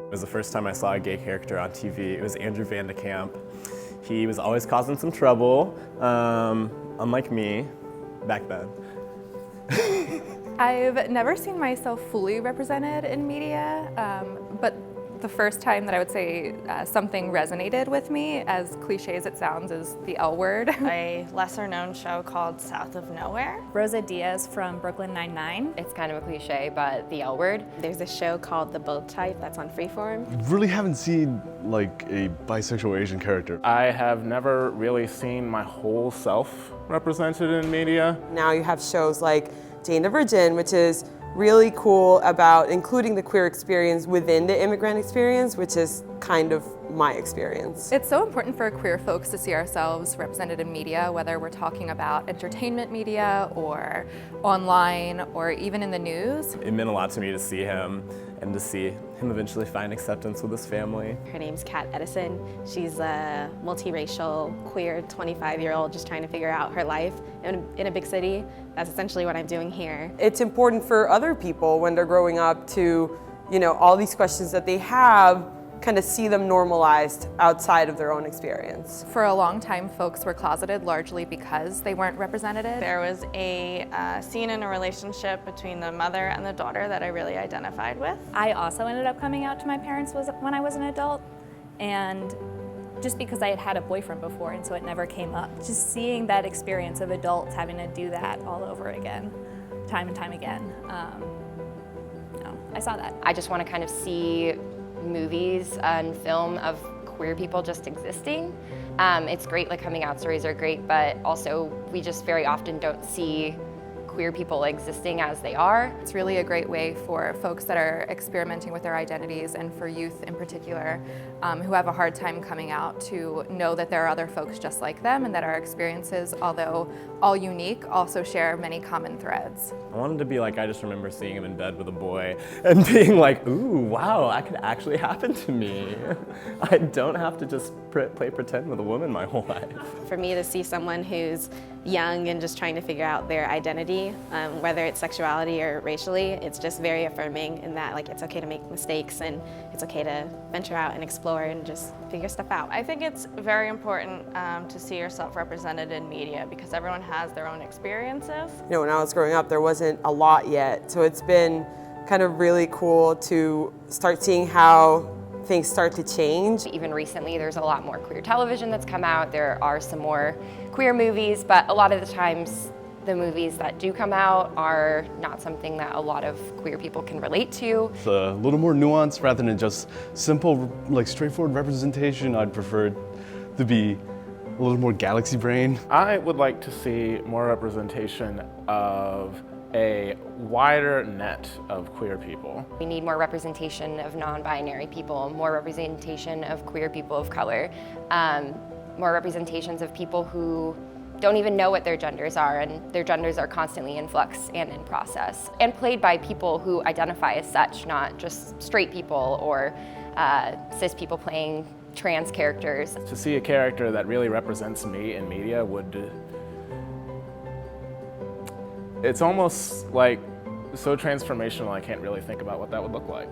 It was the first time I saw a gay character on TV. It was Andrew Van de Kamp. He was always causing some trouble, unlike me back then. I've never seen myself fully represented in media, but the first time that I would say something resonated with me, as cliche as it sounds, is the L Word. A lesser known show called South of Nowhere. Rosa Diaz from Brooklyn Nine-Nine. It's kind of a cliche, but the L Word. There's a show called The Bold Type that's on Freeform. Really haven't seen like a bisexual Asian character. I have never really seen my whole self represented in media. Now you have shows like Jane the Virgin, which is really cool about including the queer experience within the immigrant experience, which is kind of my experience. It's so important for queer folks to see ourselves represented in media, whether we're talking about entertainment media or online or even in the news. It meant a lot to me to see him and to see him eventually find acceptance with his family. Her name's Kat Edison. She's a multiracial, queer 25-year-old just trying to figure out her life in a big city. That's essentially what I'm doing here. It's important for other people when they're growing up to, all these questions that they have, kind of see them normalized outside of their own experience. For a long time, folks were closeted largely because they weren't represented. There was a scene in a relationship between the mother and the daughter that I really identified with. I also ended up coming out to my parents when I was an adult, and just because I had had a boyfriend before, and so it never came up. Just seeing that experience of adults having to do that all over again, time and time again, I saw that. I just want to kind of see movies and film of queer people just existing. It's great, like coming out stories are great, but also we just very often don't see queer people existing as they are. It's really a great way for folks that are experimenting with their identities, and for youth in particular, who have a hard time coming out, to know that there are other folks just like them, and that our experiences, although all unique, also share many common threads. I wanted to be like, I just remember seeing him in bed with a boy and being like, ooh, wow, that could actually happen to me. I don't have to just play pretend with a woman my whole life. For me to see someone who's young and just trying to figure out their identity, whether it's sexuality or racially, it's just very affirming in that it's okay to make mistakes and it's okay to venture out and explore and just figure stuff out. I think it's very important to see yourself represented in media because everyone has their own experiences. When I was growing up, there wasn't a lot yet, so it's been kind of really cool to start seeing how things start to change. Even recently, there's a lot more queer television that's come out. There are some more queer movies, but a lot of the times, the movies that do come out are not something that a lot of queer people can relate to. It's a little more nuanced rather than just simple, straightforward representation. I'd prefer to be a little more galaxy brain. I would like to see more representation of a wider net of queer people. We need more representation of non-binary people, more representation of queer people of color, more representations of people who don't even know what their genders are, and their genders are constantly in flux and in process, and played by people who identify as such, not just straight people or cis people playing trans characters. To see a character that really represents me in media it's almost like so transformational I can't really think about what that would look like.